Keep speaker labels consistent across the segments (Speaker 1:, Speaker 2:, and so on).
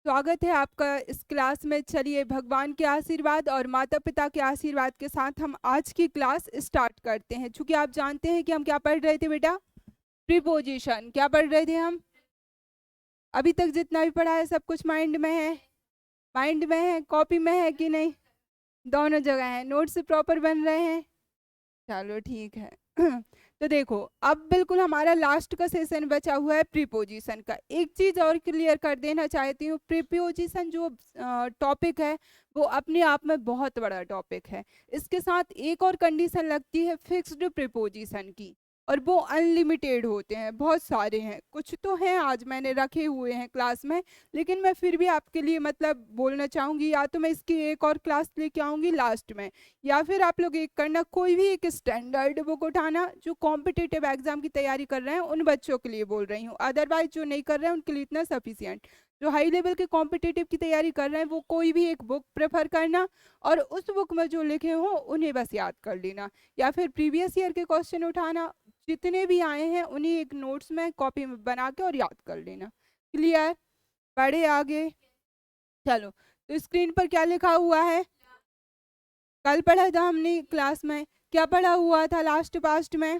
Speaker 1: स्वागत है आपका इस क्लास में। चलिए भगवान के आशीर्वाद और माता पिता के आशीर्वाद के साथ हम आज की क्लास स्टार्ट करते हैं। चूंकि आप जानते हैं कि हम क्या पढ़ रहे थे बेटा, प्रीपोजिशन। क्या पढ़ रहे थे हम? अभी तक जितना भी पढ़ा है सब कुछ माइंड में है? माइंड में है, कॉपी में है कि नहीं? दोनों जगह है। नोट्स प्रॉपर बन रहे हैं? चलो ठीक है। तो देखो, अब बिल्कुल हमारा लास्ट का सेशन बचा हुआ है प्रीपोजिशन का। एक चीज और क्लियर कर देना चाहती हूँ, प्रीपोजिशन जो टॉपिक है वो अपने आप में बहुत बड़ा टॉपिक है। इसके साथ एक और कंडीशन लगती है फिक्स्ड प्रीपोजिशन की, और वो अनलिमिटेड होते हैं, बहुत सारे हैं। कुछ तो हैं आज मैंने रखे हुए हैं क्लास में, लेकिन मैं फिर भी आपके लिए मतलब बोलना चाहूँगी, या तो मैं इसकी एक और क्लास लेके आऊँगी लास्ट में, या फिर आप लोग एक करना, कोई भी एक स्टैंडर्ड बुक उठाना जो कॉम्पिटिटिव एग्जाम की तैयारी कर रहे हैं उन बच्चों के लिए बोल रही हूँ। अदरवाइज जो नहीं कर रहे हैं उनके लिए इतना सफिशियंट। जो हाई लेवल के कॉम्पिटिटिव की तैयारी कर रहे हैं वो कोई भी एक बुक प्रेफर करना, और उस बुक में जो लिखे हों उन्हें बस याद कर लेना, या फिर प्रीवियस ईयर के क्वेश्चन उठाना, जितने भी आए हैं उन्हीं एक नोट्स में कॉपी में बना के और याद कर लेना। क्लियर? पढ़े आगे? चलो, तो स्क्रीन पर क्या लिखा हुआ है? कल पढ़ा था हमने क्लास में, क्या पढ़ा हुआ था लास्ट पास्ट में?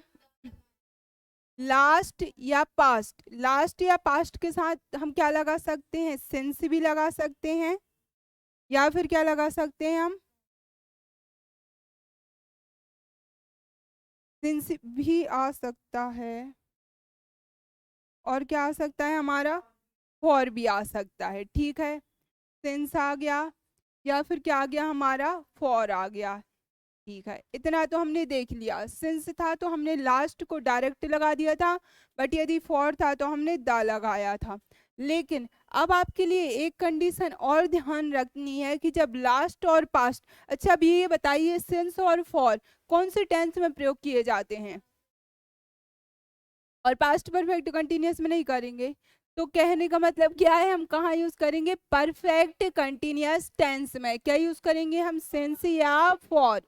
Speaker 1: लास्ट या पास्ट। लास्ट या पास्ट के साथ हम क्या लगा सकते हैं? सिंस भी लगा सकते हैं, या फिर क्या लगा सकते हैं हम? सिंस भी आ सकता है, और क्या आ सकता है हमारा? फॉर भी आ सकता है। ठीक है, सिंस आ गया, या फिर क्या आ गया हमारा? फॉर आ गया। ठीक है, इतना तो हमने देख लिया। सिंस था तो हमने लास्ट को डायरेक्ट लगा दिया था, बट यदि फॉर था तो हमने दा लगाया था। लेकिन अब आपके लिए एक कंडीशन और ध्यान रखनी है कि जब लास्ट और पास्ट, अच्छा अब ये बताइए, सिंस और फॉर कौन से टेंस में प्रयोग किए जाते हैं? और पास्ट परफेक्ट कंटिन्यूअस में नहीं करेंगे, तो कहने का मतलब क्या है, हम कहाँ यूज करेंगे? परफेक्ट कंटिन्यूअस टेंस में। क्या यूज करेंगे हम? सिंस या फॉर।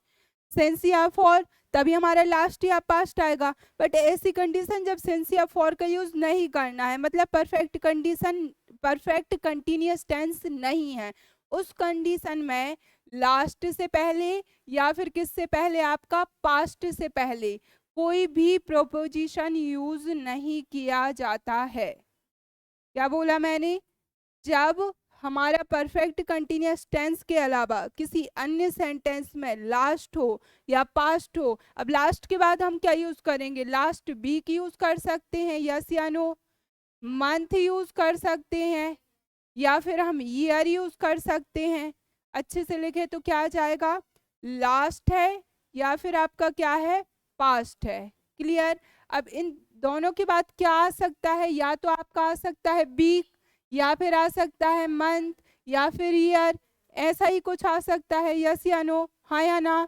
Speaker 1: सिंस या फॉर, तभी हमारा लास्ट या पास्ट आएगा। बट ऐसी कंडीशन जब सिंस या फॉर का यूज नहीं करना है, मतलब perfect condition, perfect continuous tense नहीं है, उस कंडीशन में लास्ट से पहले या फिर किससे पहले? आपका पास्ट से पहले कोई भी प्रोपोजिशन यूज नहीं किया जाता है। क्या बोला मैंने? जब हमारा परफेक्ट कंटिन्यूअस टेंस के अलावा किसी अन्य सेंटेंस में लास्ट हो या पास्ट हो, अब लास्ट के बाद हम क्या यूज करेंगे? लास्ट वीक यूज कर सकते हैं, यस या नो? मंथ यूज कर सकते हैं, या फिर हम ईयर यूज कर सकते हैं। अच्छे से लिखे तो क्या आ जाएगा? लास्ट है, या फिर आपका क्या है? पास्ट है। क्लियर? अब इन दोनों के बाद क्या आ सकता है? या तो आपका आ सकता है वीक, या फिर आ सकता है मंथ, या फिर ईयर, ऐसा ही कुछ आ सकता है। यस या नो? हाँ या ना?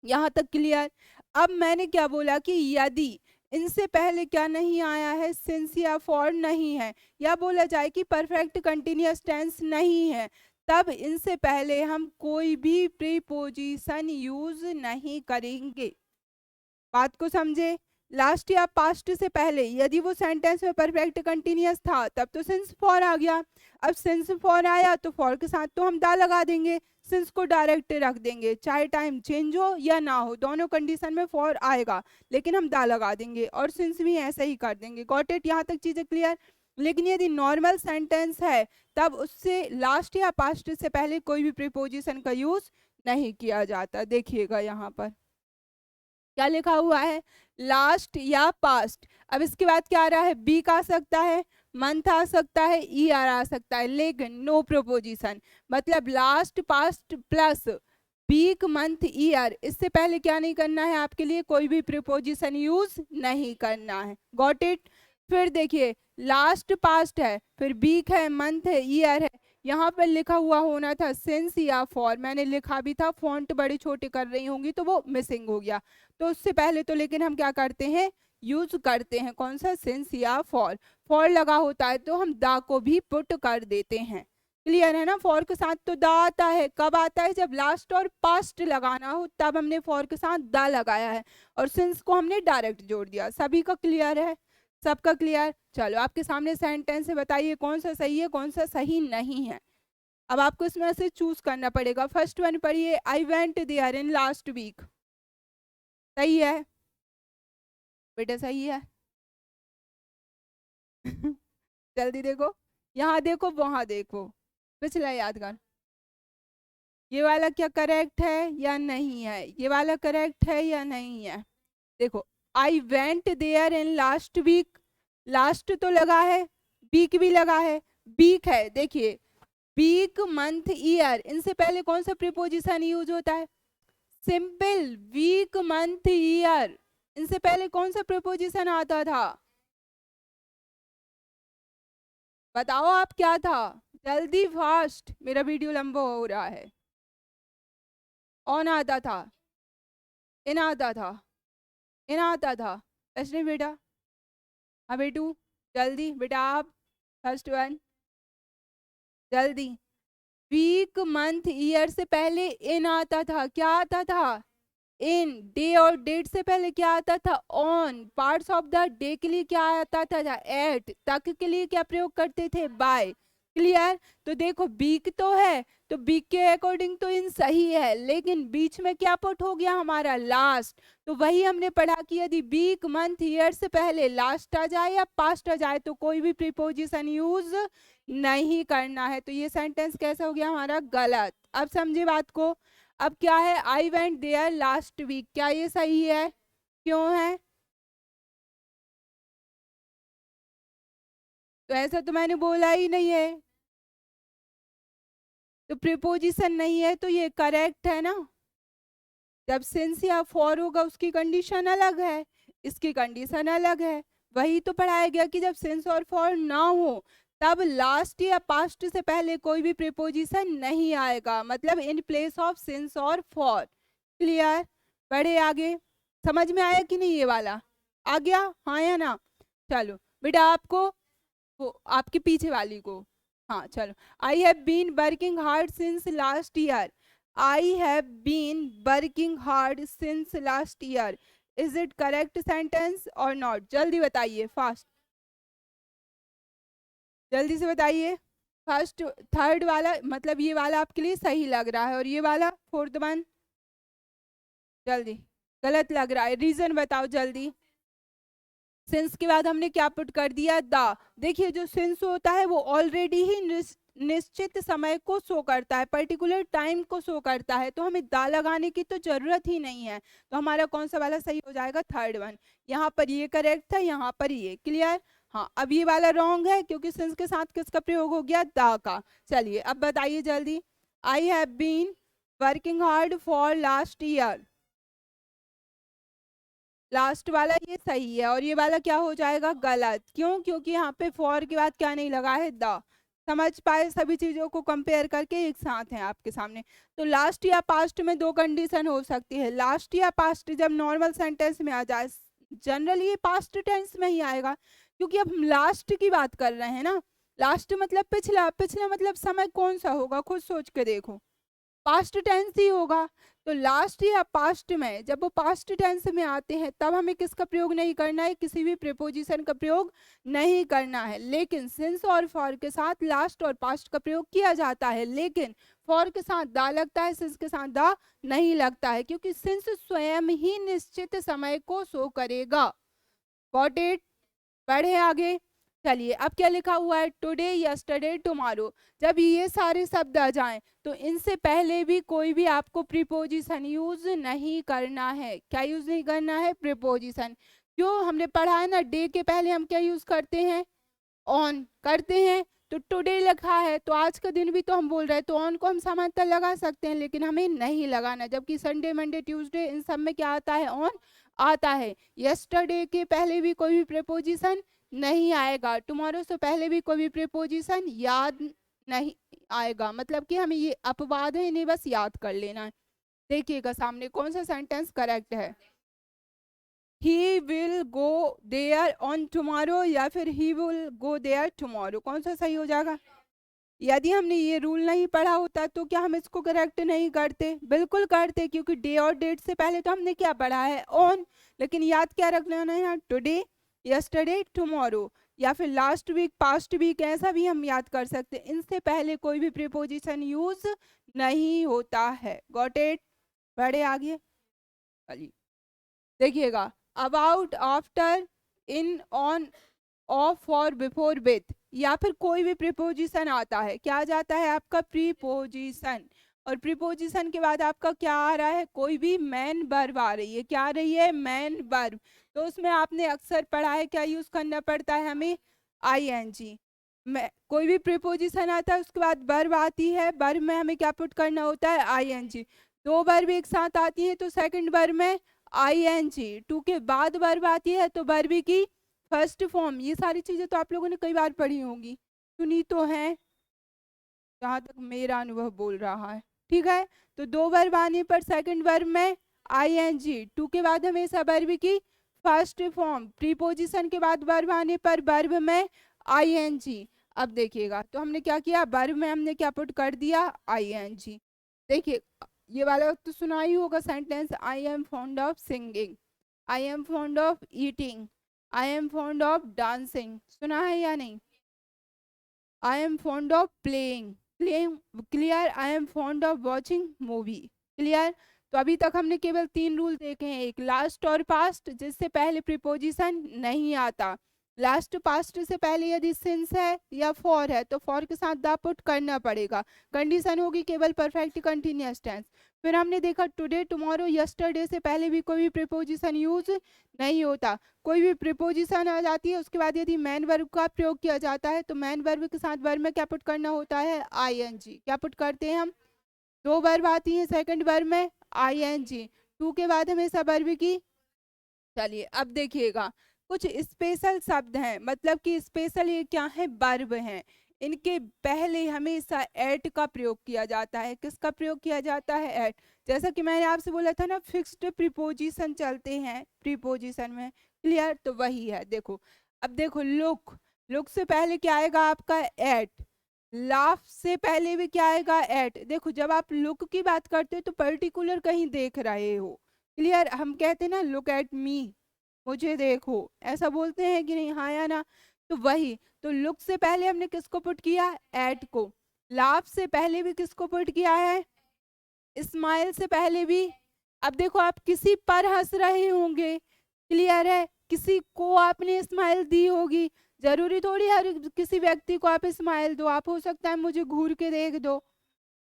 Speaker 1: यहाँ तक क्लियर? अब मैंने क्या बोला कि यदि इनसे पहले क्या नहीं आया है? सिंस या फॉर नहीं है, या बोला जाए कि परफेक्ट कंटिन्यूअस टेंस नहीं है, तब इनसे पहले हम कोई भी प्रीपोजिशन यूज नहीं करेंगे। बात को समझे? लास्ट या पास्ट से पहले यदि वो सेंटेंस में परफेक्ट कंटिन्यूअस था तब तो सिंस फॉर आ गया। अब सिंस फॉर आया तो फॉर के साथ तो हम दा लगा देंगे, सिंस को डायरेक्ट रख देंगे, चाहे टाइम चेंज हो या ना हो, दोनों कंडीशन में फॉर आएगा, लेकिन हम दा लगा देंगे, और सिंस भी ऐसे ही कर देंगे। Got it? यहाँ तक चीजें क्लियर? लेकिन यदि नॉर्मल सेंटेंस है तब उससे लास्ट या पास्ट से पहले कोई भी प्रीपोजिशन का यूज नहीं किया जाता। देखिएगा यहाँ पर क्या लिखा हुआ है? लास्ट या पास्ट। अब इसके बाद क्या आ रहा है? वीक आ सकता है, मंथ आ सकता है, ईयर आ सकता है, लेकिन नो प्रोपोजिशन। मतलब last past plus week month year, इससे पहले क्या नहीं करना है? आपके लिए कोई भी प्रीपोजिशन यूज नहीं करना है। Got it? फिर देखिए, लास्ट पास्ट है, फिर वीक है, मंथ है, ईयर है, यहाँ पर लिखा हुआ होना था सिंस या फॉर। मैंने लिखा भी था, फॉन्ट बड़े छोटे कर रही होंगी तो वो मिसिंग हो गया। तो उससे पहले तो लेकिन हम क्या करते हैं? यूज करते हैं कौन सा? सिंस या फॉर। फॉर लगा होता है तो हम दा को भी पुट कर देते हैं। क्लियर है ना? फॉर के साथ तो दा आता है, कब आता है? जब लास्ट और पास्ट लगाना हो तब हमने फॉर के साथ दा लगाया है, और सिंस को हमने डायरेक्ट जोड़ दिया। सभी का क्लियर है? सबका क्लियर? चलो आपके सामने सेंटेंस है, बताइए कौन सा सही है कौन सा सही नहीं है। अब आपको इसमें से चूज करना पड़ेगा। फर्स्ट वन पढ़िए, I went there in last week. सही है बेटा, सही है। जल्दी देखो, यहाँ देखो वहां देखो, पिछला याद कर। ये वाला क्या करेक्ट है या नहीं है? ये वाला करेक्ट है या नहीं है? देखो, I went there in last week, last तो लगा है, वीक भी लगा है, वीक है। देखिए वीक, मंथ, ईयर, इनसे पहले कौन सा प्रीपोजिशन यूज होता है? सिंपल, वीक, मंथ, ईयर, इनसे पहले कौन सा प्रीपोजिशन आता था? बताओ आप क्या था? जल्दी, फास्ट, मेरा वीडियो लंबा हो रहा है। ऑन आता था, इन आता था, इन आता था। ऐसे नहीं बेटा, हाँ बेटू, जल्दी बेटा आप, फर्स्ट वन, जल्दी। वीक, मंथ, ईयर से पहले इन आता था। क्या आता था? इन। डे और डेट से पहले क्या आता था? On. Parts of the day के लिए क्या आता था? एट। तक के लिए क्या प्रयोग करते थे? बाय। क्लियर? तो देखो बीक तो है, तो बीक के अकॉर्डिंग तो इन सही है, लेकिन बीच में क्या पुट हो गया हमारा? लास्ट। तो वही हमने पढ़ा कि यदि बीक, मंथ, ईयर से पहले लास्ट आ जाए या पास्ट आ जाए तो कोई भी प्रीपोजिशन यूज नहीं करना है। तो ये सेंटेंस कैसा हो गया हमारा? गलत। अब समझे बात को? अब क्या है? I went there last week, क्या ये सही है? क्यों है? तो ऐसा तो मैंने बोला ही नहीं है, तो प्रीपोजिशन नहीं है तो ये करेक्ट है ना। जब सिंस या फॉर होगा उसकी कंडीशन अलग है, इसकी कंडीशन अलग है। वही तो पढ़ाया गया कि जब सिंस और फॉर ना हो तब लास्ट या पास्ट से पहले कोई भी प्रीपोजिशन नहीं आएगा, मतलब इन प्लेस ऑफ सिंस और फॉर। क्लियर? बढ़े आगे। समझ में आया कि नहीं? ये वाला आ गया, हाँ या ना? चलो बेटा आपको, वो आपके पीछे वाली को, हाँ चलो। I have been working hard since last year. I have been working hard since last year, is it correct sentence और नॉट? जल्दी बताइए, फास्ट, जल्दी से बताइए। फर्स्ट, थर्ड वाला, मतलब ये वाला आपके लिए सही लग रहा है और ये वाला फोर्थ वन जल्दी गलत लग रहा है। रीजन बताओ जल्दी। सिंस के बाद हमने क्या पुट कर दिया? द। देखिए जो सिंस होता है वो ऑलरेडी ही निश्चित समय को शो करता है, पर्टिकुलर टाइम को शो करता है, तो हमें दा लगाने की तो जरूरत ही नहीं है। तो हमारा कौन सा वाला सही हो जाएगा? Third one. यहाँ पर ये करेक्ट था, यहाँ पर ये। क्लियर? हाँ, अब ये वाला रॉन्ग है क्योंकि सिंस के साथ किसका प्रयोग हो गया? दा का। चलिए अब बताइए जल्दी। I have been working hard for last year, last वाला ये सही है और ये वाला क्या हो जाएगा? गलत। क्यों? क्योंकि यहाँ पे फॉर के बाद क्या नहीं लगा है? द। समझ पाए? सभी चीजों को कंपेयर करके एक साथ हैं आपके सामने। तो लास्ट या पास्ट में दो कंडीशन हो सकती है। लास्ट या पास्ट जब नॉर्मल सेंटेंस में आ जाए, जनरली ये पास्ट टेंस में ही आएगा क्योंकि अब हम लास्ट की बात कर रहे हैं ना। लास्ट मतलब पिछला, पिछला मतलब समय कौन सा होगा? खुद सोच के देखो, पास्ट टेंस ही होगा। तो लास्ट या पास्ट में जब वो पास्ट टेंस में आते हैं तब हमें किसका प्रयोग नहीं करना है? किसी भी प्रीपोजिशन का प्रयोग नहीं करना है। लेकिन सिंस और फॉर के साथ लास्ट और पास्ट का प्रयोग किया जाता है, लेकिन फॉर के साथ दा लगता है, सिंस के साथ दा नहीं लगता है, क्योंकि सिंस स्वयं ही निश्चित समय को शो करेगा। Got it? बढ़े आगे। चलिए अब क्या लिखा हुआ है? Today, yesterday, tomorrow. जब ये सारे शब्द आ जाएं तो इनसे पहले भी कोई भी आपको प्रीपोजिशन यूज नहीं करना है। क्या यूज नहीं करना है? प्रीपोजिशन। क्यों? हमने पढ़ा है ना, डे के पहले हम क्या यूज करते हैं? ऑन करते हैं। तो टुडे लिखा है तो आज का दिन भी तो हम बोल रहे हैं, तो ऑन को हम सामान्यतः लगा सकते हैं, लेकिन हमें नहीं लगाना। जबकि संडे, मंडे, ट्यूसडे इन सब में क्या आता है? ऑन आता है। यस्टरडे के पहले भी कोई भी प्रीपोजिशन नहीं आएगा, टुमारो से पहले भी कोई भी प्रीपोजिशन याद नहीं आएगा। मतलब कि हमें ये अपवाद है, इन्हें बस याद कर लेना है। देखिएगा सामने कौन सा सेंटेंस करेक्ट है। He will go there on tomorrow या फिर he will go there tomorrow, कौन सा सही हो जाएगा? यदि हमने ये रूल नहीं पढ़ा होता तो क्या हम इसको करेक्ट नहीं करते? बिल्कुल करते, क्योंकि डे और डेट से पहले तो हमने क्या पढ़ा है? ऑन। लेकिन याद क्या रखना है? टुडे यस्टरडे, टुमारो, या फिर लास्ट वीक, पास्ट वीक, ऐसा भी हम याद कर सकते हैं। इनसे पहले कोई भी प्रीपोजिशन यूज नहीं होता है। Got it? बढ़े आगे। चलिए देखिएगा, about, after, in, on, of, और बिफोर, विथ, या फिर कोई भी प्रीपोजिशन आता है, क्या आ जाता है आपका? प्रीपोजिशन। और प्रीपोजिशन के बाद आपका क्या आ रहा है? कोई भी मैन वर्ब आ रही है। क्या आ रही है? Man verb. तो उसमें आपने अक्सर पढ़ा है क्या यूज करना पड़ता है हमें? आईएनजी। कोई भी प्रीपोजिशन आता है उसके बाद वर्ब आती है, वर्ब में हमें क्या पुट करना होता है? आईएनजी। दो वर्ब एक साथ आती है तो सेकंड वर्ब में आईएनजी। टू के बाद वर्ब आती है तो वर्ब की फर्स्ट फॉर्म। ये सारी चीजें तो आप लोगों ने कई बार पढ़ी होंगी, सुनी तो है, जहां तक मेरा अनुभव बोल रहा है। ठीक है, तो दो वर्ब आने पर सेकंड वर्ब में आईएनजी, टू के बाद हमेशा वर्ब की फर्स्ट फॉर्म, प्रीपोजिशन के बाद वर्ब आने पर वर्ब में आईएनजी। अब देखिएगा, तो हमने क्या किया? वर्ब में हमने क्या पुट कर दिया? आईएनजी। देखिए, ये वाला तो सुना ही होगा sentence, I am fond of singing, I am fond of eating, I am fond of dancing, सुना है या नहीं? I am fond of playing, playing, clear? I am fond of watching movie, clear? तो अभी तक हमने केवल तीन रूल देखे हैं, एक लास्ट और पास्ट, जिससे पहले प्रीपोजिशन नहीं आता। लास्ट पास्ट से पहले यदि सिंस है या फॉर है तो फॉर के साथ द पुट करना पड़ेगा। कंडीशन होगी केवल परफेक्ट कंटिन्यूअस टेंस। फिर हमने देखा टुडे, टुमारो, यस्टरडे से पहले भी कोई भी प्रीपोजिशन यूज नहीं होता। कोई भी प्रीपोजिशन आ जाती है उसके बाद यदि मैन वर्ब का प्रयोग किया जाता है तो मैन वर्ब के साथ वर्ब में क्या पुट करना होता है? आईएनजी। क्या पुट करते हैं हम? दो वर्ब आती है सेकंड वर्ब में आईएनजी, टू के बाद हमेशा वर्ब की। चलिए अब देखिएगा, कुछ स्पेशल शब्द हैं, मतलब कि स्पेशल ये क्या है? वर्ब हैं। इनके पहले हमेशा एट का प्रयोग किया जाता है। किसका प्रयोग किया जाता है? एट। जैसा कि मैंने आपसे बोला था ना, फिक्स्ड प्रीपोजिशन चलते हैं प्रीपोजिशन में, क्लियर? तो वही है। देखो, अब देखो, लुक, लुक से पहले क्या आएगा आपका? एट। लाफ से पहले भी क्या आएगा? एट। देखो, जब आप लुक की बात करते हो तो पर्टिकुलर कहीं देख रहे हो, क्लियर? हम कहते हैं ना, लुक एट मी, मुझे देखो, ऐसा बोलते हैं कि नहीं? हाँ या ना? तो वही, तो लुक से पहले हमने किसको पुट किया? एट को। लाफ से पहले भी किसको पुट किया है? स्माइल से पहले भी। अब देखो, आप किसी पर हंस रहे होंगे, क्लियर है? किसी को आपने स्माइल दी होगी, जरूरी थोड़ी हर किसी व्यक्ति को आप स्माइल दो, आप हो सकता है मुझे घूर के देख दो,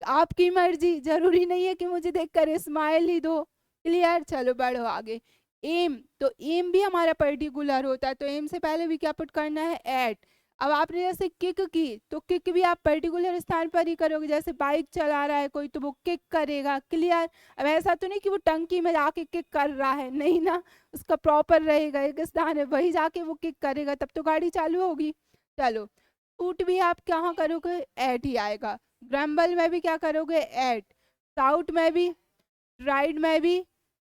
Speaker 1: आपकी मर्जी, जरूरी नहीं है कि मुझे देखकर स्माइल ही दो, क्लियर? चलो बढ़ो आगे। एम, तो एम भी हमारा पर्टिकुलर होता है, तो एम से पहले भी क्या पुट करना है? एट। अब आपने जैसे किक की तो किक भी आप पर्टिकुलर स्थान पर ही करोगे, जैसे बाइक चला रहा है कोई तो वो किक करेगा, क्लियर? अब ऐसा तो नहीं कि वो टंकी में जाके किक कर रहा है, नहीं ना, उसका प्रॉपर रहेगा एक स्थान है वही जाके वो किक करेगा, तब तो गाड़ी चालू होगी। चलो, सूट भी आप कहाँ करोगे? एट ही आएगा। ग्रम्बल में भी क्या करोगे? एट। साउट में भी, राइड में भी,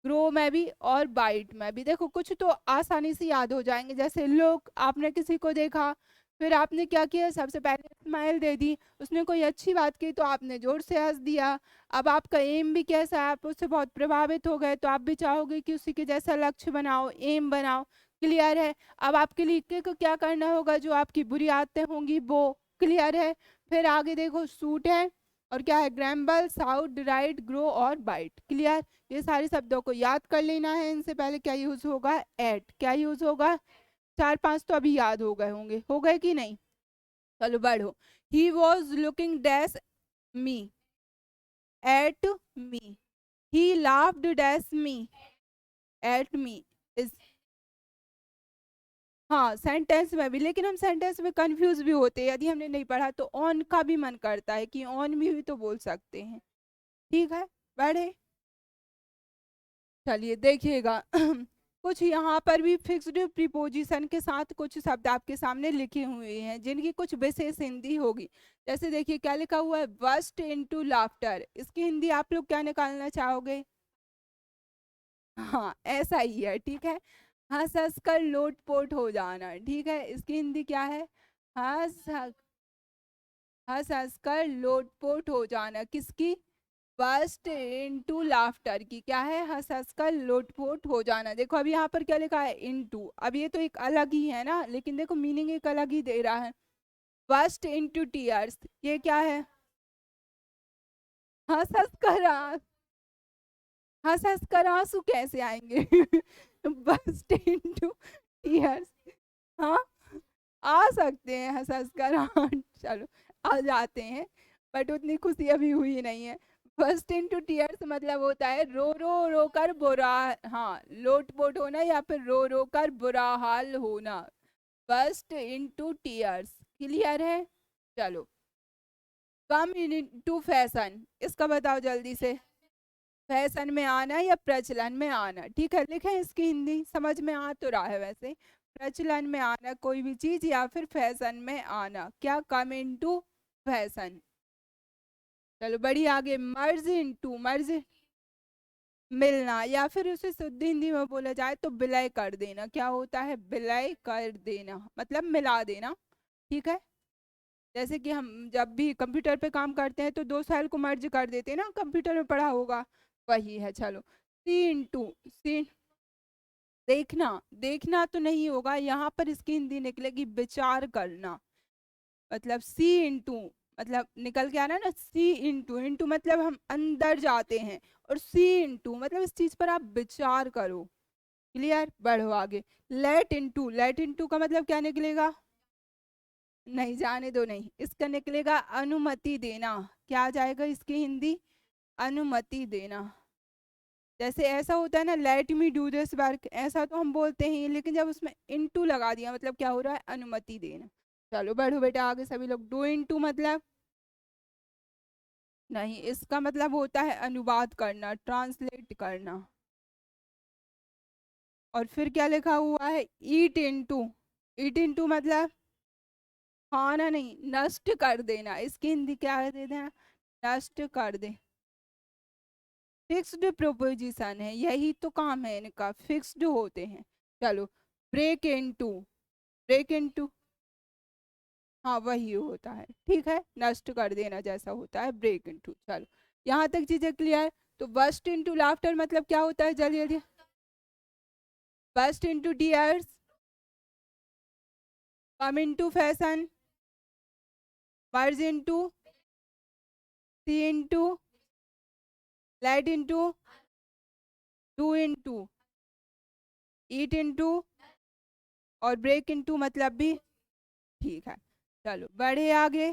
Speaker 1: ग्रो में भी, और बाइट में भी। देखो, कुछ तो आसानी से याद हो जाएंगे, जैसे लुक, आपने किसी को देखा, फिर आपने क्या किया? सबसे पहले स्माइल दे दी, उसने कोई अच्छी बात की तो आपने जोर से हंस दिया। अब आपका एम भी कैसा है? आप उससे बहुत प्रभावित हो गए तो आप भी चाहोगे कि उसी के जैसा लक्ष्य बनाओ, एम बनाओ, क्लियर है? अब आपके लिए को क्या करना होगा? जो आपकी बुरी आदतें होंगी वो, क्लियर है? फिर आगे देखो, सूट है और क्या है? ग्रैम्बल, साउट, राइड, ग्रो और बाइट, क्लियर? ये सारे शब्दों को याद कर लेना है। इनसे पहले क्या यूज होगा? एट। क्या यूज होगा? चार पांच तो अभी याद हो गए होंगे, हो गए कि नहीं? चलो बढ़ो। He was looking dash me, at me, he laughed dash me, at me. इस, हाँ, सेंटेंस में भी, लेकिन हम सेंटेंस में कंफ्यूज भी होते हैं, यदि हमने नहीं पढ़ा तो ऑन का भी मन करता है कि ऑन भी तो बोल सकते हैं। ठीक है, बढ़े। चलिए देखिएगा, कुछ यहाँ पर भी फिक्स्ड प्रीपोजिशन के साथ कुछ शब्द आपके सामने लिखे हुए हैं जिनकी कुछ विशेष हिंदी होगी। जैसे देखिए क्या लिखा हुआ है? बस्ट इनटू लाफ्टर, इसकी हिंदी आप लोग क्या निकालना चाहोगे? हाँ, ऐसा ही है, ठीक है। हंस हंस कर लोटपोट हो जाना, ठीक है, इसकी हिंदी क्या है? हंस हंस हंस कर लोटपोट हो जाना, किसकी? बस्ट इनटू लाफ्टर की क्या है, हंस हंस कर लोटपोट हो जाना। देखो अभी यहाँ पर क्या लिखा है, इनटू, अब ये तो एक अलग ही है ना, लेकिन देखो मीनिंग एक अलग ही दे रहा है। बस्ट इनटू टीयर्स, ये क्या है, हंस हंस कर हंस हंस कर आंसू कैसे आएंगे बस्ट इनटू टीयर्स, हाँ आ सकते हैं हंस हंस कर, हाँ चलो आ जाते हैं, बट उतनी खुशी अभी हुई नहीं है। फर्स्ट इनटू टीयर्स मतलब होता है रो रो रो कर बुरा, हाँ लोट पोट होना या फिर रो रो कर बुरा हाल होना। फर्स्ट इनटू टीयर्स, क्लियर है। चलो कम इनटू फैशन, इसका बताओ जल्दी से, फैशन में आना या प्रचलन में आना, ठीक है लिखे इसकी हिंदी, समझ में आ तो रहा है वैसे, प्रचलन में आना कोई भी चीज या फिर फैशन में आना, क्या, कम इनटू फैशन। चलो बड़ी आगे, मर्ज इनटू, मर्ज मिलना या फिर उसे शुद्ध हिंदी में बोला जाए तो विलय कर देना, क्या होता है, विलय कर देना मतलब मिला देना, ठीक है। जैसे कि हम जब भी कंप्यूटर पे काम करते हैं तो दो सेल को मर्ज कर देते हैं ना, कंप्यूटर में पढ़ा होगा, वही है। चलो सी इंटू, सी, देखना, देखना तो नहीं होगा यहाँ पर, इसकी हिंदी निकलेगी विचार करना, मतलब सी इंटू मतलब निकल के आना ना, सी इंटू, इंटू मतलब हम अंदर जाते हैं, और सी इंटू मतलब इस चीज पर आप विचार करो, क्लियर, बढ़ो आगे। लेट इंटू, लेट इंटू का मतलब क्या निकलेगा, नहीं जाने दो, नहीं इसका निकलेगा अनुमति देना, क्या आ जाएगा इसकी हिंदी, अनुमति देना। जैसे ऐसा होता है ना, let me do this work, ऐसा तो हम बोलते हैं, लेकिन जब उसमें इनटू लगा दिया मतलब क्या हो रहा है, अनुमति देना। चलो बढ़ो बेटा आगे सभी लोग, डू इनटू मतलब, नहीं इसका मतलब होता है अनुवाद करना, ट्रांसलेट करना। और फिर क्या लिखा हुआ है, ईट इनटू, ईट इनटू मतलब खाना नहीं, नष्ट कर देना, इसकी हिंदी क्या दे देना, नष्ट कर दे। फिक्स्ड प्रोपोजिशन है, यही तो काम है इनका, फिक्स्ड होते हैं। चलो ब्रेक इनटू, ब्रेक इनटू, हाँ वही होता है, ठीक है, नष्ट कर देना जैसा होता है ब्रेक इनटू। चलो यहाँ तक चीजें क्लियर। तो बस्ट इनटू लाफ्टर मतलब क्या होता है, जल्दी जल्दी, burst into tears, come into fashion, merge into, see into, let into, do into, eat into, और ब्रेक इनटू मतलब भी, ठीक है। चलो बढ़े आगे,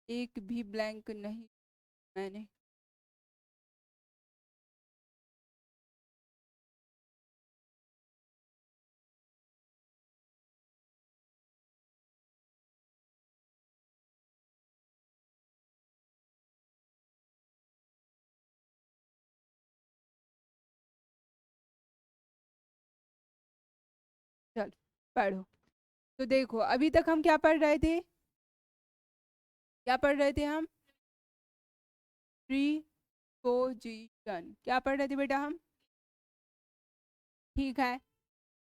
Speaker 1: एक भी ब्लैंक नहीं मैंने, चलो पढ़ो। तो देखो अभी तक हम क्या पढ़ रहे थे, क्या पढ़ रहे थे हम, प्रीपोजिशन, क्या पढ़ रहे थे बेटा हम, ठीक है।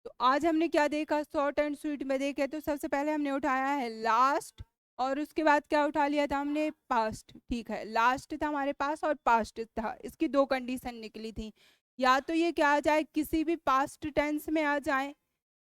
Speaker 1: तो आज हमने क्या देखा, शॉर्ट एंड स्वीट में देखे तो सबसे पहले हमने उठाया है लास्ट, और उसके बाद क्या उठा लिया था हमने, पास्ट, ठीक है, लास्ट था हमारे पास और पास्ट था, इसकी दो कंडीशन निकली थी, या तो ये क्या आ जाए, किसी भी पास्ट टेंस में आ जाए,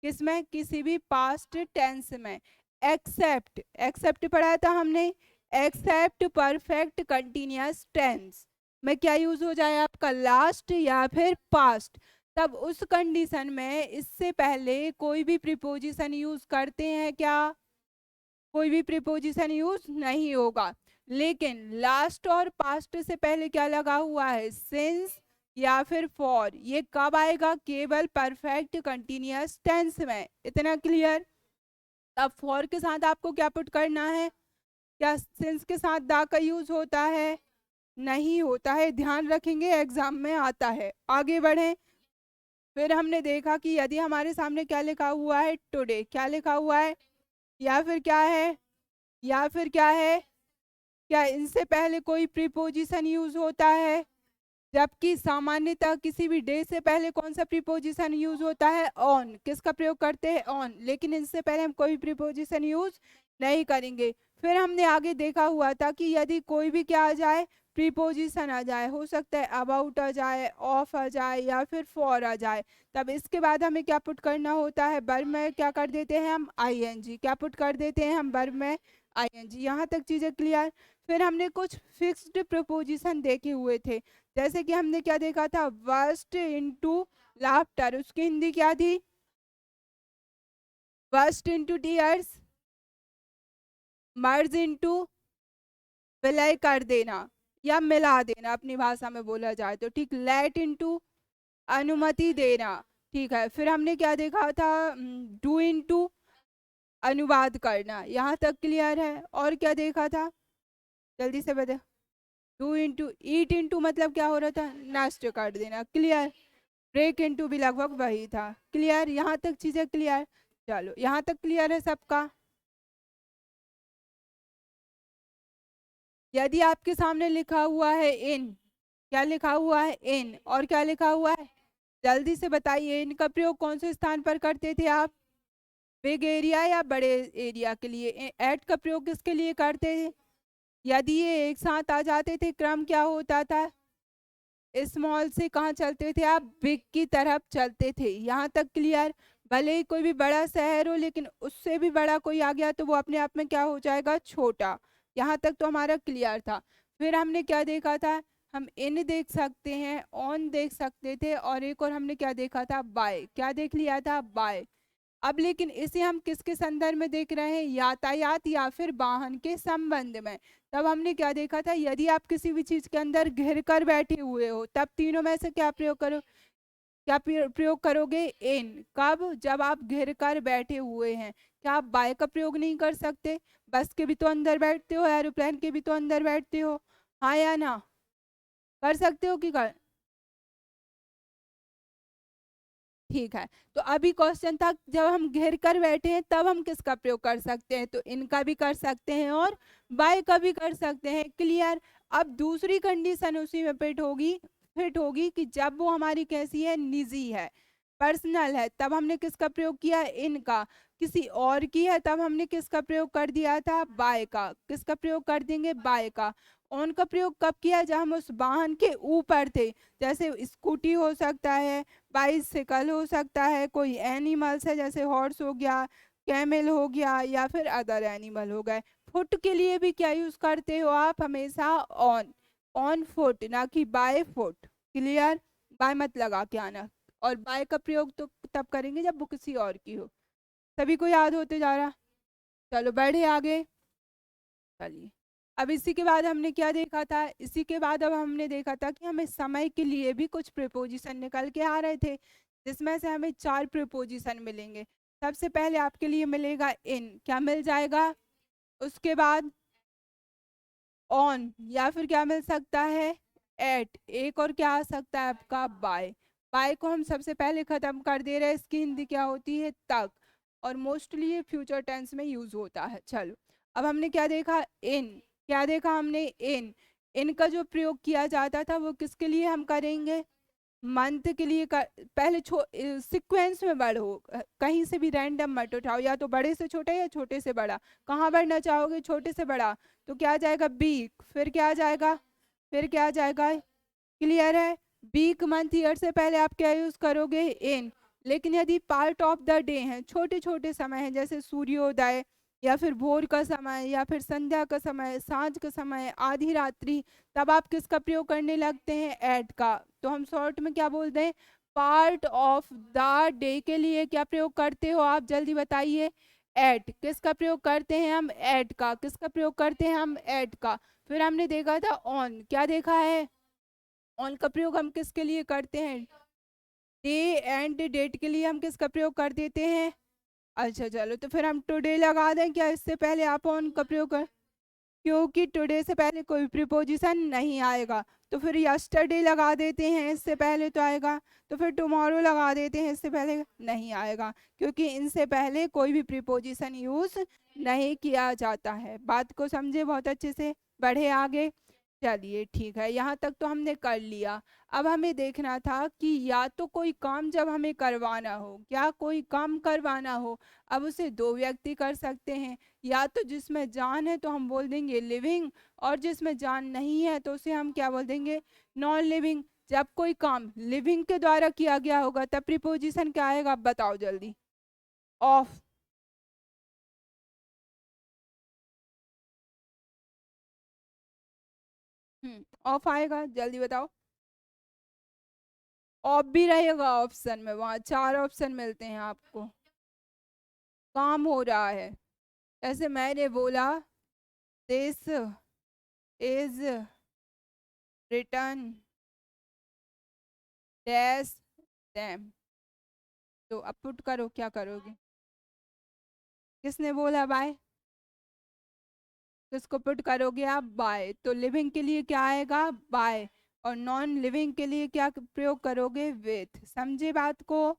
Speaker 1: किसमें, किसी भी पास्ट टेंस में, एक्सेप्ट, एक्सेप्ट पढ़ाया था हमने, एक्सेप्ट परफेक्ट कंटिन्यूअस टेंस में क्या यूज हो जाए आपका, लास्ट या फिर पास्ट, तब उस कंडीशन में इससे पहले कोई भी प्रीपोजिशन यूज करते हैं क्या, कोई भी प्रीपोजिशन यूज नहीं होगा। लेकिन लास्ट और पास्ट से पहले क्या लगा हुआ है, सिंस या फिर फॉर, ये कब आएगा, केवल परफेक्ट कंटिन्यूअस टेंस में, इतना क्लियर। अब फॉर के साथ आपको क्या पुट करना है, क्या सिंस के साथ दा का यूज होता है, नहीं होता है, ध्यान रखेंगे एग्जाम में आता है। आगे बढ़े, फिर हमने देखा कि यदि हमारे सामने क्या लिखा हुआ है, टुडे, क्या लिखा हुआ है, या फिर क्या है, या फिर क्या है, क्या इनसे पहले कोई प्रीपोजिशन यूज होता है, जबकि सामान्यतः किसी भी डे से पहले कौन सा प्रीपोजिशन यूज होता है, ऑन। किसका प्रयोग करते हैं, ऑन। लेकिन इससे पहले हम कोई प्रीपोजिशन यूज नहीं करेंगे। फिर हमने आगे देखा हुआ था कि यदि कोई भी क्या आ जाए, प्रीपोजिशन आ जाए, हो सकता है अबाउट आ जाए, ऑफ आ जाए या फिर फॉर आ जाए, तब इसके बाद हमें क्या पुट करना होता है, वर्ब में क्या कर देते हैं हम, आईएनजी। क्या पुट कर देते हैं हम, वर्ब में आईएनजी। यहाँ तक चीजें क्लियर। फिर हमने कुछ फिक्स्ड प्रीपोजिशन देखे हुए थे, जैसे कि हमने क्या देखा था, वर्स्ट इनटू लाफ्टर, उसकी हिंदी क्या थी, worst into tears, merge into विलय कर देना या मिला देना अपनी भाषा में बोला जाए तो, ठीक। लेट इनटू अनुमति देना, ठीक है। फिर हमने क्या देखा था, डू इनटू अनुवाद करना। यहाँ तक क्लियर है। और क्या देखा था, जल्दी से बता। डू इंटू, ईट इंटू मतलब क्या हो रहा था, नष्ट कर देना, क्लियर। ब्रेक इंटू भी लगभग वही था, क्लियर। यहाँ तक चीजें क्लियर। चलो यहाँ तक क्लियर है सबका। यदि आपके सामने लिखा हुआ है इन, क्या लिखा हुआ है, इन, और क्या लिखा हुआ है, जल्दी से बताइए, इनका प्रयोग कौन से स्थान पर करते थे आप, बिग एरिया या बड़े एरिया के लिए। एट का प्रयोग किसके लिए करते थे, यदि ये एक साथ आ जाते थे, क्रम क्या होता था, स्मॉल से कहाँ चलते थे आप, बिग की तरफ चलते थे। यहाँ तक क्लियर। भले ही कोई भी बड़ा शहर हो, लेकिन उससे भी बड़ा कोई आ गया तो वो अपने आप में क्या हो जाएगा, छोटा। यहाँ तक तो हमारा क्लियर था। फिर हमने क्या देखा था, हम इन देख सकते हैं, ऑन देख सकते थे, और एक और हमने क्या देखा था, बाय। क्या देख लिया था, बाय। अब लेकिन इसे हम किसके संदर्भ में देख रहे हैं, यातायात या फिर वाहन के संबंध में। तब हमने क्या देखा था, यदि आप किसी भी चीज के अंदर घिर कर बैठे हुए हो, तब तीनों में से क्या प्रयोग करो, क्या प्रयोग करोगे, इन। कब, जब आप घिर कर बैठे हुए हैं। क्या आप बाय का प्रयोग नहीं कर सकते, बस के भी तो अंदर बैठते हो, एरोप्लेन के भी तो अंदर बैठते हो, हाँ या ना, कर सकते हो कि कर, ठीक है। तो अभी क्वेश्चन था, जब हम घेर कर बैठे हैं तब हम किसका प्रयोग कर सकते हैं, तो इनका भी कर सकते हैं और बाय का भी कर सकते हैं, क्लियर। अब दूसरी कंडीशन उसी में फिट होगी कि जब वो हमारी कैसी है, निजी है, पर्सनल है, तब हमने किसका प्रयोग किया, इनका। किसी और की है तब हमने किसका प्रयोग कर दिया था, बाय का। किसका प्रयोग कर देंगे, बाय का। ऑन का प्रयोग कब किया, जब हम उस वाहन के ऊपर थे, जैसे स्कूटी हो सकता है, बाइसिकल हो सकता है, कोई एनिमल्स है जैसे हॉर्स हो गया, कैमल हो गया, या फिर अदर एनिमल हो गए। फुट के लिए भी क्या यूज करते हो आप, हमेशा ऑन, ऑन फुट, ना कि बाय फुट, क्लियर। बाय मत लगा के आना। और बाय का प्रयोग तो तब करेंगे जब वो किसी और की हो। सभी को याद होते जा रहा, चलो बढ़े आगे। चलिए, अब इसी के बाद हमने क्या देखा था, इसी के बाद अब हमने देखा था कि हमें समय के लिए भी कुछ प्रीपोजिशन निकल के आ रहे थे, जिसमें से हमें 4 प्रीपोजिशन मिलेंगे। सबसे पहले आपके लिए मिलेगा इन, क्या मिल जाएगा, उसके बाद ऑन, या फिर क्या मिल सकता है, एट, एक और क्या आ सकता है आपका, बाय। बाय को हम सबसे पहले खत्म कर दे रहे हैं, इसकी हिंदी क्या होती है, तक, और मोस्टली ये फ्यूचर टेंस में यूज होता है। चलो, अब हमने क्या देखा, इन। क्या देखा हमने, इन। इनका जो प्रयोग किया जाता था वो किसके लिए हम करेंगे, मंथ के लिए पहले सीक्वेंस में बढ़ो, कहीं से भी रैंडम मत उठाओ, या तो बड़े से छोटा या छोटे से बड़ा। कहाँ बढ़ना चाहोगे, छोटे से बड़ा, तो क्या आ जाएगा, बीक। फिर क्या आ जाएगा, फिर क्या आ जाएगा, क्लियर है। वीक, मंथ, ईयर से पहले आप क्या यूज करोगे, इन। लेकिन यदि पार्ट ऑफ द डे है, छोटे छोटे समय है, जैसे सूर्योदय, या फिर भोर का समय, या फिर संध्या का समय, सांझ का समय, आधी रात्रि, तब आप किसका प्रयोग करने लगते हैं, एट का। तो हम शॉर्ट में क्या बोलते हैं, पार्ट ऑफ द डे के लिए क्या प्रयोग करते हो आप, जल्दी बताइए, एट। किसका प्रयोग करते हैं हम, एट का। किसका प्रयोग करते हैं हम, एट का। फिर हमने देखा था ऑन, क्या देखा है, ऑन का प्रयोग हम किसके लिए करते हैं, डे एंड डेट के लिए हम किसका प्रयोग कर देते हैं, अच्छा चलो, तो फिर हम टुडे लगा दें क्या, इससे पहले आप ऑन का प्रयोग कर, क्योंकि टुडे से पहले कोई प्रीपोजिशन नहीं आएगा। तो फिर यस्टरडे लगा देते हैं, इससे पहले तो आएगा। तो फिर टुमारो लगा देते हैं, इससे पहले नहीं आएगा, क्योंकि इनसे पहले कोई भी प्रीपोजिशन यूज नहीं किया जाता है। बात को समझे बहुत अच्छे से, बढ़े आगे। चलिए ठीक है, यहाँ तक तो हमने कर लिया। अब हमें देखना था कि या तो कोई काम जब हमें करवाना हो, क्या कोई काम करवाना हो, अब उसे दो व्यक्ति कर सकते हैं। या तो जिसमें जान है तो हम बोल देंगे लिविंग, और जिसमें जान नहीं है तो उसे हम क्या बोल देंगे, नॉन लिविंग। जब कोई काम लिविंग के द्वारा किया गया होगा तब प्रीपोजिशन क्या आएगा, बताओ जल्दी। ऑफ। ऑफ आएगा, जल्दी बताओ। ऑफ भी रहेगा ऑप्शन में, वहां चार ऑप्शन मिलते हैं आपको। काम हो रहा है, जैसे मैंने बोला, this is return dash them. तो अब पुट करो, क्या करोगे? किसने बोला बाय? किसको पुट करोगे आप, बाय। तो लिविंग के लिए क्या आएगा, बाय। और नॉन लिविंग के लिए क्या प्रयोग करोगे, विथ। समझे बात को?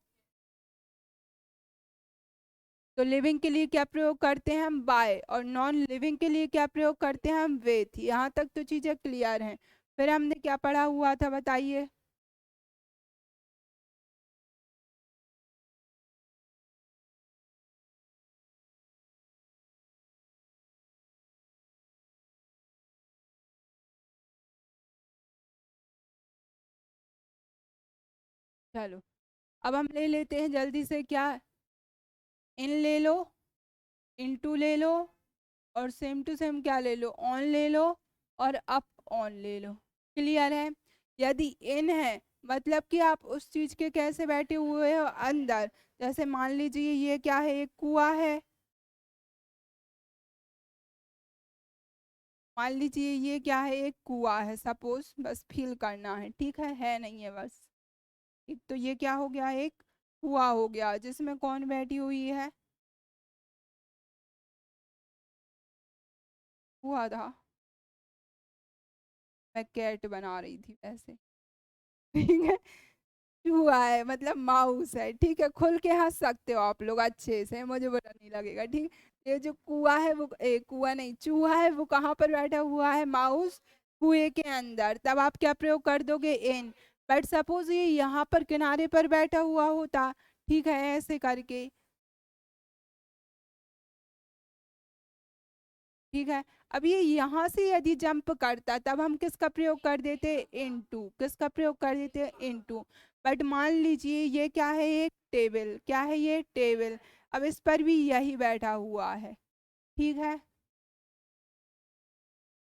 Speaker 1: तो लिविंग के लिए क्या प्रयोग करते हैं हम, बाय। और नॉन लिविंग के लिए क्या प्रयोग करते हैं हम, विथ। यहाँ तक तो चीजें क्लियर हैं। फिर हमने क्या पढ़ा हुआ था, बताइए। चलो, अब हम ले लेते हैं जल्दी से, क्या, इन ले लो, इनटू ले लो, और सेम टू सेम क्या ले लो, ऑन ले लो, और अप ऑन ले लो। क्लियर है? यदि इन है मतलब कि आप उस चीज के कैसे बैठे हुए हो, अंदर। जैसे मान लीजिए ये क्या है, एक कुआं है। मान लीजिए ये क्या है, एक कुआं है, सपोज, बस फील करना है, ठीक है नहीं है बस। एक तो ये क्या हो गया, एक कुआं हो गया, जिसमें कौन बैठी हुई है, कुआं था। मैं कैट बना रही थी वैसे। ठीक है, चूहा है मतलब माउस है, ठीक है, खुल के हंस सकते हो आप लोग अच्छे से, मुझे बुरा नहीं लगेगा, ठीक। ये जो कुआ है वो, कुआ नहीं, चूहा है, वो कहाँ पर बैठा हुआ है, माउस, कुएं के अंदर। तब आप क्या प्रयोग कर दोगे, इन। बट सपोज ये यहाँ पर किनारे पर बैठा हुआ होता, ठीक है, ऐसे करके, ठीक है। अब ये यहाँ से यदि जंप करता तब हम किसका प्रयोग कर देते, इनटू। किसका प्रयोग कर देते, इनटू। बट मान लीजिए ये क्या है, एक टेबल, क्या है ये, टेबल। अब इस पर भी यही बैठा हुआ है, ठीक है।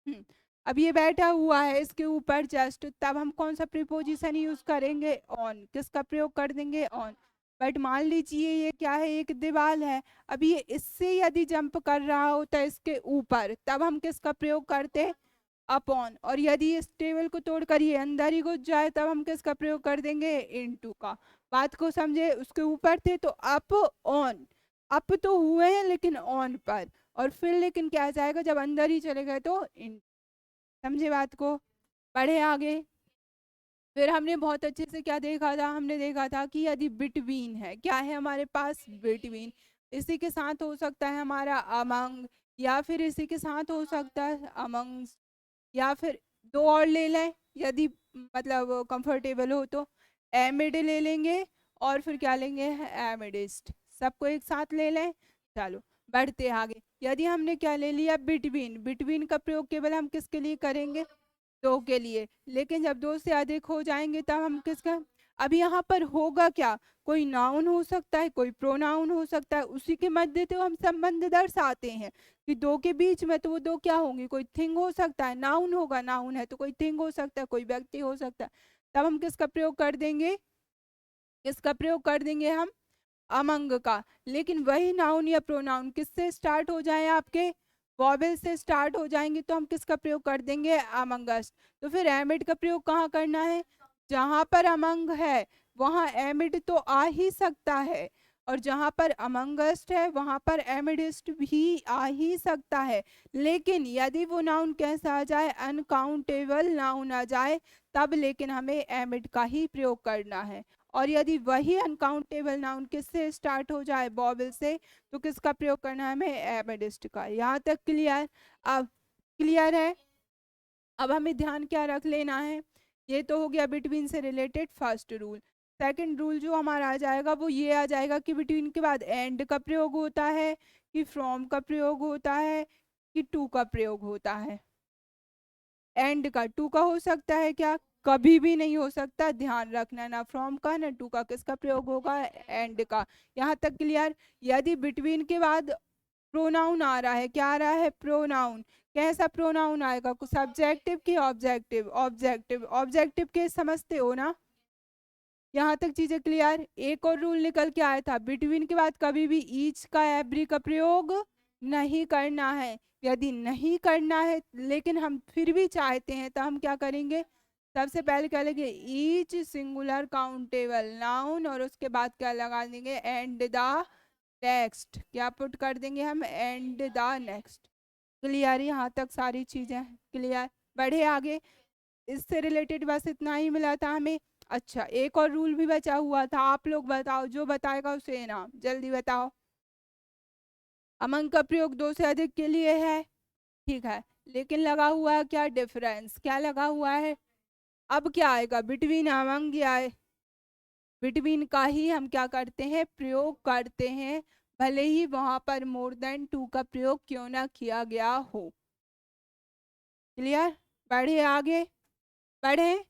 Speaker 1: हम्म, अब ये बैठा हुआ है इसके ऊपर जस्ट, तब हम कौन सा प्रीपोजिशन यूज करेंगे, ऑन। किसका प्रयोग कर देंगे, ऑन। बट मान लीजिए ये क्या है, एक दीवार है। अब ये इससे यदि जंप कर रहा होता है इसके ऊपर, तब हम किसका प्रयोग करते, अपॉन। और यदि इस टेबल को तोड़कर ये अंदर ही घुस जाए तब हम किसका प्रयोग कर देंगे, इनटू का। बात को समझे? उसके ऊपर थे तो अप, ऑन। अप तो हुए हैं लेकिन ऑन पर, और फिर लेकिन क्या आ जाएगा, जब अंदर ही चले गए तो इन। समझे बात को? बढ़े आगे। फिर हमने बहुत अच्छे से क्या देखा था, हमने देखा था कि यदि बिटवीन है, क्या है हमारे पास, बिटवीन। इसी के साथ हो सकता है हमारा अमंग, या फिर इसी के साथ हो सकता है अमंग, या फिर दो और ले लें यदि मतलब कंफर्टेबल हो तो, एमिड ले लेंगे, और फिर क्या लेंगे, एमिडिस्ट। सबको एक साथ ले लें। चलो, बढ़ते आगे। यदि हमने क्या ले लिया, बिटवीन। बिटवीन का प्रयोग केवल हम किसके लिए करेंगे, दो के लिए। लेकिन जब दो से अधिक हो जाएंगे तब हम किसका, अब यहाँ पर होगा क्या, कोई नाउन हो सकता है, कोई प्रोनाउन हो सकता है, उसी के मध्य तो हम संबंध दर्शाते हैं कि दो के बीच में, तो वो दो क्या होंगी, कोई थिंग हो सकता है, नाउन होगा, नाउन है तो कोई थिंग हो सकता है, कोई व्यक्ति हो सकता है। तब हम किसका प्रयोग कर देंगे, किसका प्रयोग कर देंगे हम, अमंग का। लेकिन वही नाउन या प्रोनाउन किससे स्टार्ट हो जाए आपके, वॉवेल से स्टार्ट हो जाएंगे तो हम किसका प्रयोग कर देंगे, अमंगस। तो फिर एमिड का प्रयोग कहाँ करना है, जहां पर अमंग है वहां एमिड तो आ ही सकता है, और जहां पर अमंगस्ट है वहां पर एमिडिस्ट भी आ ही सकता है। लेकिन यदि वो नाउन कैसा आ जाए, अनकाउंटेबल नाउन आ जाए, तब लेकिन हमें एमिड का ही प्रयोग करना है। और यदि वही अनकाउंटेबल नाउन किससे स्टार्ट हो जाए, बॉबल से, तो किसका प्रयोग करना है हमें, एमिडिस्ट का। यहाँ तक क्लियर? अब क्लियर है? अब हमें ध्यान क्या रख लेना है, ये तो हो गया बिटवीन से related first rule. Second rule जो हमारा आ जाएगा वो ये आ जाएगा कि बिटवीन के बाद एंड का प्रयोग होता है, कि फ्रॉम का प्रयोग होता है, कि टू का प्रयोग होता है। एंड का, टू का हो सकता है क्या, कभी भी नहीं हो सकता, ध्यान रखना, ना फ्रॉम का ना टू का, किसका प्रयोग होगा, एंड का। यहाँ तक क्लियर। यदि बिटवीन के बाद प्रोनाउन आ रहा है, क्या आ रहा है, प्रोनाउन, कैसा प्रोनाउन आएगा, कुछ सब्जेक्टिव की ऑब्जेक्टिव, ऑब्जेक्टिव, ऑब्जेक्टिव के समझते हो ना। यहाँ तक चीजें क्लियर। एक और रूल निकल के आया था, बिटवीन के बाद कभी भी ईच का एवरी का प्रयोग नहीं करना है। यदि नहीं करना है लेकिन हम फिर भी चाहते हैं तो हम क्या करेंगे, सबसे पहले क्या लेंगे, ईच सिंगुलर काउंटेबल नाउन, और उसके बाद क्या लगा देंगे, एंड द नेक्स्ट, क्या पुट कर देंगे हम, एंड द नेक्स्ट। क्लियर, यहाँ तक सारी चीजें क्लियर। बढ़े आगे। इससे रिलेटेड बस इतना ही मिला था हमें। अच्छा, एक और रूल भी बचा हुआ था, आप लोग बताओ, जो बताएगा उसे इनाम, जल्दी बताओ। अमंग का प्रयोग दो से अधिक के लिए है, ठीक है, लेकिन लगा हुआ है क्या, डिफरेंस, क्या लगा हुआ है। अब क्या आएगा, बिटवीन अमंग या बिटवीन का ही हम क्या करते हैं, प्रयोग करते हैं, भले ही वहां पर मोर देन टू का प्रयोग क्यों ना किया गया हो। क्लियर। बढ़े आगे, बढ़े।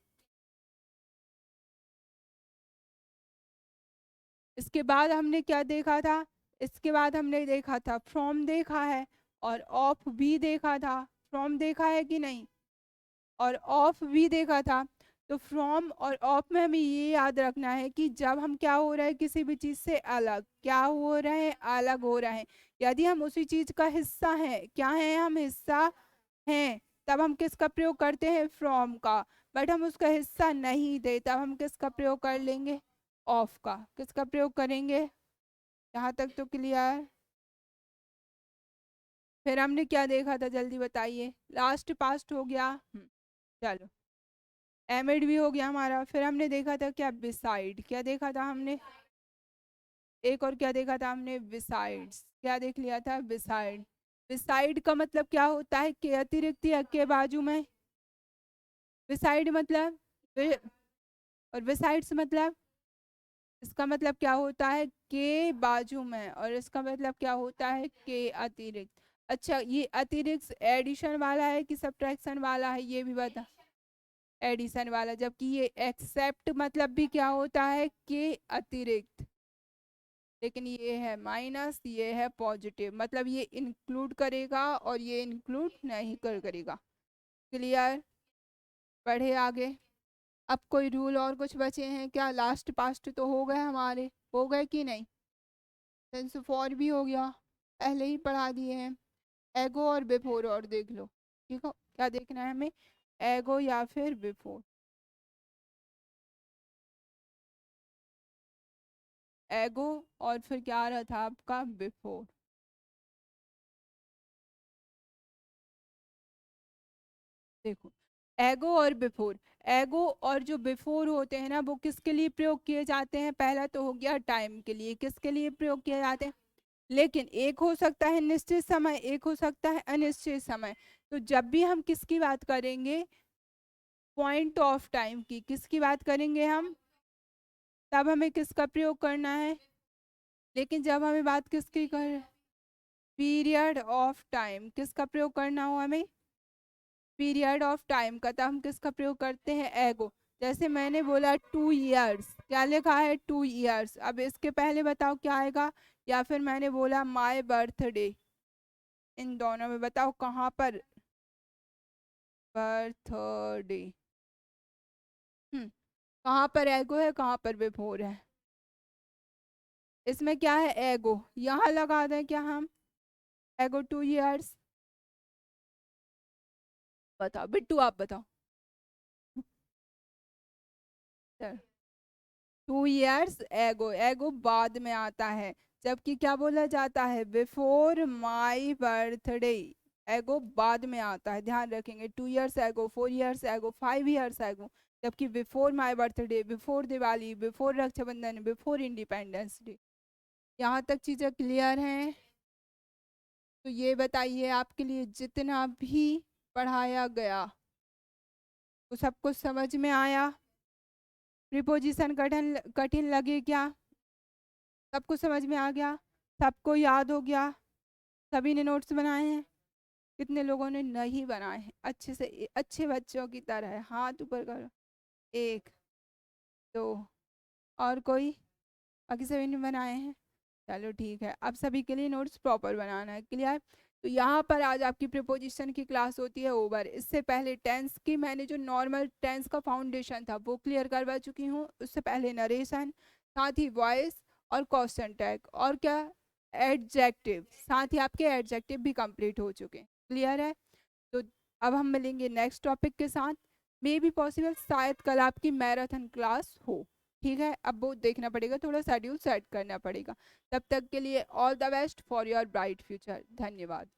Speaker 1: इसके बाद हमने क्या देखा था, इसके बाद हमने देखा था फ्रॉम देखा है, और ऑफ भी देखा था। फ्रॉम देखा है कि नहीं, और ऑफ भी देखा था। तो फ्रॉम और ऑफ में हमें ये याद रखना है कि जब हम क्या हो रहा है, किसी भी चीज से अलग, क्या हो रहे हैं, अलग हो रहे हैं, यदि हम उसी चीज का हिस्सा हैं, क्या है, हम हिस्सा हैं, तब हम किसका प्रयोग करते हैं, फ्रॉम का। बट हम उसका हिस्सा नहीं थे, तब हम किसका प्रयोग कर लेंगे, ऑफ का। किसका प्रयोग करेंगे, यहाँ तक तो क्लियर। फिर हमने क्या देखा था, जल्दी बताइए, लास्ट पास्ट हो गया। चलो, एमिड भी हो गया हमारा। फिर हमने देखा था क्या, बिसाइड, क्या देखा था हमने, एक और क्या देखा था हमने, बिसाइड्स, क्या देख लिया था, बिसाइड। बिसाइड का मतलब क्या होता है, के अतिरिक्त या के बाजू में। बिसाइड मतलब और बिसाइड्स मतलब, इसका मतलब क्या होता है, के बाजू में, और इसका मतलब क्या होता है, के अतिरिक्त। अच्छा, ये अतिरिक्त एडिशन वाला है कि सब्ट्रैक्शन वाला है, ये भी बता, एडिशन वाला। जबकि ये एक्सेप्ट मतलब भी क्या होता है, के अतिरिक्त, लेकिन ये है माइनस, ये है पॉजिटिव, मतलब ये इंक्लूड करेगा और ये इंक्लूड नहीं करेगा। क्लियर। बढ़े आगे। अब कोई रूल और कुछ बचे हैं क्या, लास्ट पास्ट तो हो गए हमारे, हो गए कि नहीं। सेंस फॉर भी हो गया, पहले ही पढ़ा दिए हैं। एगो और बिफोर और देख लो, ठीक हो, क्या देखना है हमें, एगो या फिर बिफोर। एगो और फिर क्या आ रहा था आपका, बिफोर। देखो, एगो और बिफोर, एगो और जो बिफोर होते हैं ना, वो किसके लिए प्रयोग किए जाते हैं, पहला तो हो गया टाइम के लिए, किसके लिए प्रयोग किए जाते हैं, लेकिन एक हो सकता है निश्चित समय, एक हो सकता है अनिश्चित समय। तो जब भी हम किसकी बात करेंगे, पॉइंट ऑफ टाइम की, किसकी बात करेंगे हम, तब हमें किसका प्रयोग करना है। लेकिन जब हमें बात किसकी कर, पीरियड ऑफ टाइम, किसका प्रयोग करना हो हमें, पीरियड ऑफ टाइम का, तब हम किसका प्रयोग करते हैं, एगो। जैसे मैंने बोला 2 इयर्स, क्या लिखा है, 2 इयर्स, अब इसके पहले बताओ क्या आएगा, या फिर मैंने बोला माय बर्थडे, इन दोनों में बताओ कहाँ पर, बर्थडे, कहाँ पर एगो है, कहाँ पर बिफोर है, इसमें क्या है, एगो, यहाँ लगा दें क्या हम, एगो 2 इयर्स। बताओ बिट्टू, आप बताओ। 2 इयर्स एगो, एगो बाद में आता है, जबकि क्या बोला जाता है, बिफोर माई बर्थडे, एगो बाद में आता है, ध्यान रखेंगे। 2 years ago, 4 years ago, 5 years ago, जबकि before my birthday, before Diwali, before Rakshabandhan, before Independence Day. यहाँ तक चीजें क्लियर हैं। तो ये बताइए, आपके लिए जितना भी पढ़ाया गया तो सब कुछ समझ में आया? प्रीपोजिशन कठिन कठिन लगे क्या? सब कुछ समझ में आ गया? सबको याद हो गया? सभी ने नोट्स बनाए हैं? कितने लोगों ने नहीं बनाए हैं? अच्छे से अच्छे बच्चों की तरह हाथ ऊपर करो। 1 2 और कोई? बाकी सभी ने बनाए हैं? चलो ठीक है, अब सभी के लिए नोट्स प्रॉपर बनाना है। क्लियर? तो यहाँ पर आज आपकी प्रीपोजिशन की क्लास होती है ओवर। इससे पहले टेंस की मैंने जो नॉर्मल टेंस का फाउंडेशन था वो क्लियर करवा चुकी हूँ। उससे पहले नरेशन, साथ ही वॉइस और क्वेश्चन टैग, और क्या, एडजेक्टिव, साथ ही आपके एडजेक्टिव भी कंप्लीट हो चुके हैं। क्लियर है? तो अब हम मिलेंगे नेक्स्ट टॉपिक के साथ। मे बी पॉसिबल शायद कल आपकी मैराथन क्लास हो। ठीक है, अब वो देखना पड़ेगा, थोड़ा शेड्यूल सेट करना पड़ेगा। तब तक के लिए all the best for your bright future. धन्यवाद।